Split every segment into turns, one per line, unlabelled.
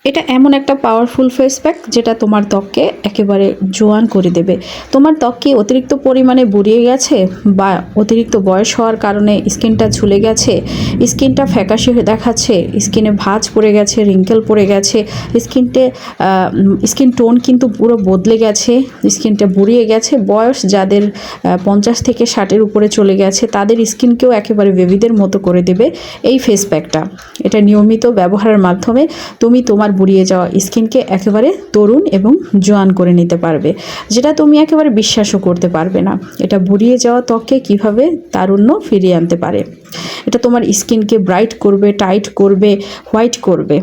এটা এমন একটা পাওয়ারফুল ফেস প্যাক যেটা তোমার ত্বককে একেবারে জোয়ান করে দেবে। তোমার ত্বক কি অতিরিক্ত পরিমাণে বুড়িয়ে গেছে বা অতিরিক্ত বয়স হওয়ার কারণে স্কিনটা ঝুলে গেছে, স্কিনটা ফ্যাকাশে দেখাচ্ছে, স্কিনে ভাঁজ পড়ে গেছে, রিঙ্কেল পড়ে গেছে, স্কিন টোন কিন্তু পুরো বদলে গেছে, স্কিনটা বুড়িয়ে গেছে। বয়স যাদের 50 থেকে 60-এর উপরে চলে গেছে তাদের স্কিনকেও একেবারে বেবিদের মতো করে দেবে এই ফেস প্যাকটা। এটা নিয়মিত ব্যবহারের মাধ্যমে তুমি তোমার বুড়িয়ে যাওয়া স্কিনকে একেবারে তরুণ এবং জোয়ান করে নিতে পারবে, যেটা তুমি একেবারে বিশ্বাসও করতে পারবে না এটা বুড়িয়ে যাওয়া ত্বককে কিভাবে তারুণ্য ফিরিয়ে আনতে পারে। এটা তোমার স্কিনকে ব্রাইট করবে, টাইট করবে, হোয়াইট করবে,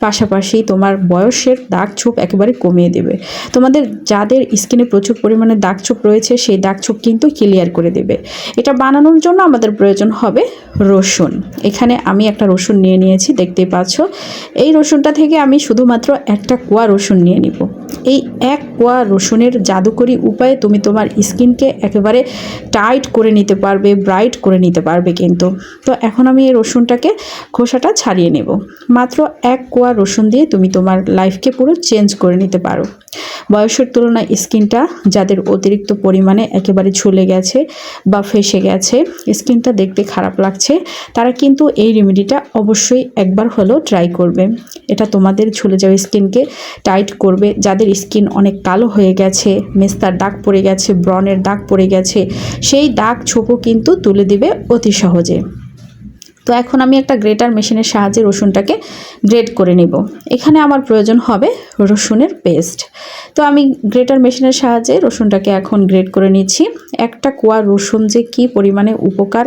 পাশাপাশি তোমার বয়সের দাগ ছোপ একেবারে কমিয়ে দেবে। তোমাদের যাদের স্কিনে প্রচুর পরিমাণে দাগ ছোপ রয়েছে সেই দাগ ছোপ কিন্তু ক্লিয়ার করে দেবে। এটা বানানোর জন্য আমাদের প্রয়োজন হবে রসুন। এখানে আমি একটা রসুন নিয়ে নিয়েছি, দেখতেই পাচ্ছ। এই রসুনটা থেকে আমি শুধুমাত্র একটা কোয়া রসুন নিয়ে নিব। এই এক কোয়া রসুনের জাদুকরি উপায়ে তুমি তোমার স্কিনকে একেবারে টাইট করে নিতে পারবে, ব্রাইট করে নিতে পারবে কিন্তু। তো এখন আমি এই রসুনটাকে খোসাটা ছাড়িয়ে নেব। মাত্র এক কোয়া রসুন দিয়ে তুমি তোমার লাইফকে পুরো চেঞ্জ করে নিতে পারো। বয়সের তুলনায় স্কিনটা যাদের অতিরিক্ত পরিমাণে একেবারে ঝুলে গেছে বা ফেসে গেছে, স্কিনটা দেখতে খারাপ লাগছে, তারা কিন্তু এই রেমেডিটা অবশ্যই একবার হলেও ট্রাই করবে। এটা তোমাদের ঝুলে যাওয়া স্কিনকে টাইট করবে। যাদের স্কিন অনেক কালো হয়ে গেছে, মেস্তার দাগ পড়ে গেছে, ব্রণের দাগ পড়ে গেছে, সেই দাগ ছোপও কিন্তু তুলে দিবে অতি সহজে। তো এখন আমি একটা গ্রেটার মেশিনের সাহায্যে রসুনটাকে গ্রেট করে নেব। এখানে আমার প্রয়োজন হবে রসুনের পেস্ট। তো আমি গ্রেটার মেশিনের সাহায্যে রসুনটাকে এখন গ্রেট করে নিচ্ছি। একটা কোয়া রসুন যে কী পরিমাণে উপকার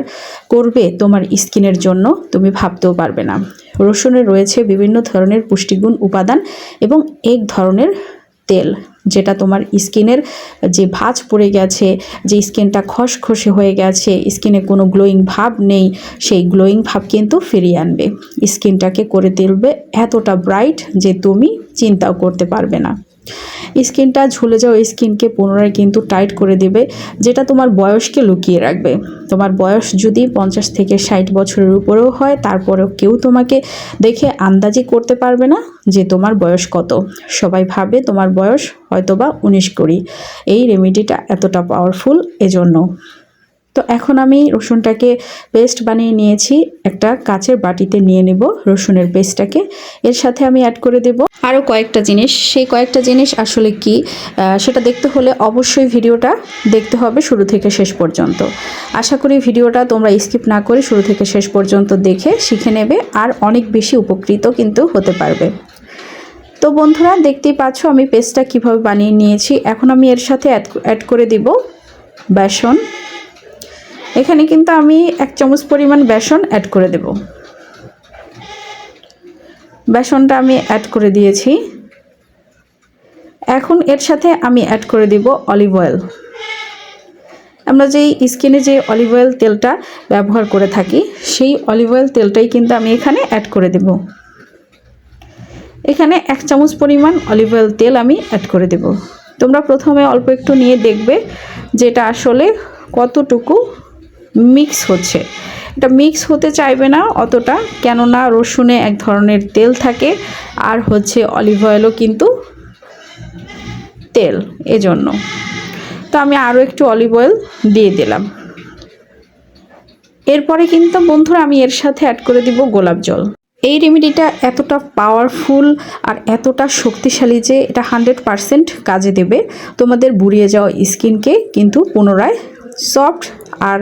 করবে তোমার স্কিনের জন্য তুমি ভাবতেও পারবে না। রসুনে রয়েছে বিভিন্ন ধরনের পুষ্টিগুণ উপাদান এবং এক ধরনের তেল, যেটা তোমার স্কিনের যে ভাঁজ পড়ে গেছে, যে স্কিনটা খসখসে হয়ে গেছে, স্কিনে কোনো গ্লোয়িং ভাব নেই, সেই গ্লোয়িং ভাব কিন্তু ফিরিয়ে আনবে। স্কিনটাকে করে তুলবে এতটা ব্রাইট যে তুমি চিন্তাও করতে পারবে না। স্কিনটা ঝুলে যাওয়া স্কিনকে পুনরায় কিন্তু টাইট করে দেবে, যেটা তোমার বয়সকে লুকিয়ে রাখবে। তোমার বয়স যদি 50 থেকে 60 বছরের উপরেও হয়, তারপরেও কেউ তোমাকে দেখে আন্দাজি করতে পারবে না যে তোমার বয়স কত। সবাই ভাবে তোমার বয়স হয়তোবা 19-20। এই রেমেডিটা এতটা পাওয়ারফুল এজন্য। তো এখন আমি রসুনটাকে পেস্ট বানিয়ে নিয়েছি, একটা কাচের বাটিতে নিয়ে নেব রসুনের পেস্টটাকে। এর সাথে আমি অ্যাড করে দেব আরও কয়েকটা জিনিস। সেই কয়েকটা জিনিস আসলে কি সেটা দেখতে হলে অবশ্যই ভিডিওটা দেখতে হবে শুরু থেকে শেষ পর্যন্ত। আশা করি ভিডিওটা তোমরা স্কিপ না করে শুরু থেকে শেষ পর্যন্ত দেখে শিখে নেবে, আর অনেক বেশি উপকৃত কিন্তু হতে পারবে। তো বন্ধুরা, দেখতেই পাচ্ছ আমি পেস্টটা কিভাবে বানিয়ে নিয়েছি। এখন আমি এর সাথে অ্যাড করে দেব বেসন। এখানে কিন্তু আমি 1 চামচ পরিমাণ বেসন অ্যাড করে দেব। বেসনটা আমি অ্যাড করে দিয়েছি। এখন এর সাথে আমি অ্যাড করে দেব অলিভ অয়েল। আমরা যেই স্কিনে যে অলিভ অয়েল তেলটা ব্যবহার করে থাকি, সেই অলিভ অয়েল তেলটাই কিন্তু আমি এখানে অ্যাড করে দেব। এখানে 1 চামচ পরিমাণ অলিভ অয়েল তেল আমি অ্যাড করে দেব। তোমরা প্রথমে অল্প একটু নিয়ে দেখবে যেটা আসলে কতটুকু মিক্স হচ্ছে। এটা মিক্স হতে চাইবে না অতটা, কেননা রসুনে এক ধরনের তেল থাকে, আর হচ্ছে অলিভ অয়েলও কিন্তু তেল, এজন্য। তো আমি আরও একটু অলিভ অয়েল দিয়ে দিলাম। এরপরে কিন্তু বন্ধুরা আমি এর সাথে অ্যাড করে দিব গোলাপ জল। এই রেমেডিটা এতটা পাওয়ারফুল আর এতটা শক্তিশালী যে এটা 100% কাজে দেবে। তোমাদের বুড়িয়ে যাওয়া স্কিনকে কিন্তু পুনরায় সফট আর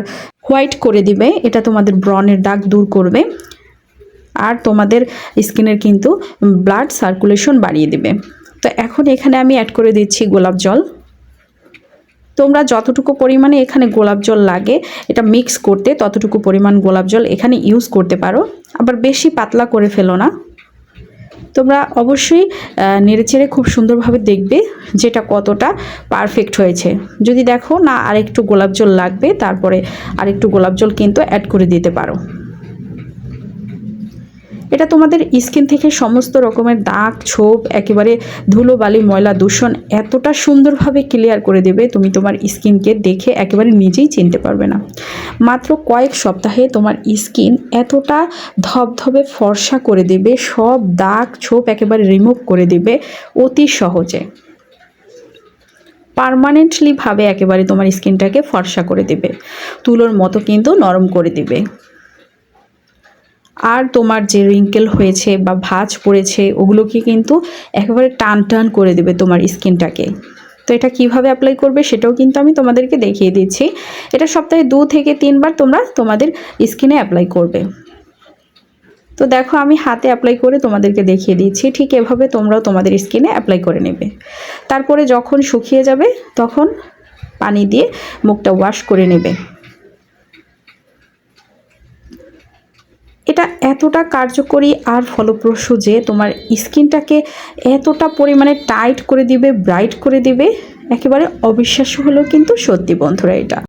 হোয়াইট করে দিবে। এটা তোমাদের ব্রণের দাগ দূর করবে, আর তোমাদের স্কিনের কিন্তু ব্লাড সার্কুলেশন বাড়িয়ে দেবে। তো এখন এখানে আমি অ্যাড করে দিচ্ছি গোলাপ জল। তোমরা যতটুকু পরিমাণে এখানে গোলাপ জল লাগে এটা মিক্স করতে, ততটুকু পরিমাণ গোলাপ জল এখানে ইউজ করতে পারো। আবার বেশি পাতলা করে ফেলো না। তোমরা অবশ্যই নেড়েচেড়ে খুব সুন্দরভাবে দেখবে যেটা কতটা পারফেক্ট হয়েছে। যদি দেখো না আরেকটু গোলাপ জল লাগবে, তারপরে আরেকটু গোলাপ জল কিন্তু অ্যাড করে দিতে পারো। এটা তোমাদের স্কিন থেকে সমস্ত রকমের দাগ ছোপ একেবারে ধুলোবালি ময়লা দূষণ এতটা সুন্দরভাবে ক্লিয়ার করে দেবে, তুমি তোমার স্কিনকে দেখে একেবারে নিজেই চিনতে পারবে না। মাত্র কয়েক সপ্তাহে তোমার স্কিন এতটা ধবধবে ফর্সা করে দেবে, সব দাগ ছোপ একেবারে রিমুভ করে দেবে অতি সহজে। পার্মানেন্টলি ভাবে একেবারে তোমার স্কিনটাকে ফর্সা করে দেবে, তুলোর মতো কিন্তু নরম করে দেবে। আর তোমার যে রিঙ্কেল হয়েছে বা ভাঁজ পড়েছে ওগুলোকে কিন্তু একেবারে টান টান করে দেবে তোমার স্কিনটাকে। তো এটা কিভাবে অ্যাপ্লাই করবে সেটাও কিন্তু আমি তোমাদেরকে দেখিয়ে দিচ্ছি। এটা সপ্তাহে 2 থেকে 3 বার তোমরা তোমাদের স্কিনে অ্যাপ্লাই করবে। তো দেখো আমি হাতে অ্যাপ্লাই করে তোমাদেরকে দেখিয়ে দিচ্ছি, ঠিক এভাবে তোমরাও তোমাদের স্কিনে অ্যাপ্লাই করে নেবে। তারপরে যখন শুকিয়ে যাবে তখন পানি দিয়ে মুখটা ওয়াশ করে নেবে। এটা এতটা কার্যকরী আর ফলপ্রসূ যে তোমার স্কিনটাকে এতটা পরিমাণে টাইট করে দিবে, ব্রাইট করে দিবে, একেবারে অবিশ্বাস্য হলেও কিন্তু সত্যি বন্ধুরা এটা।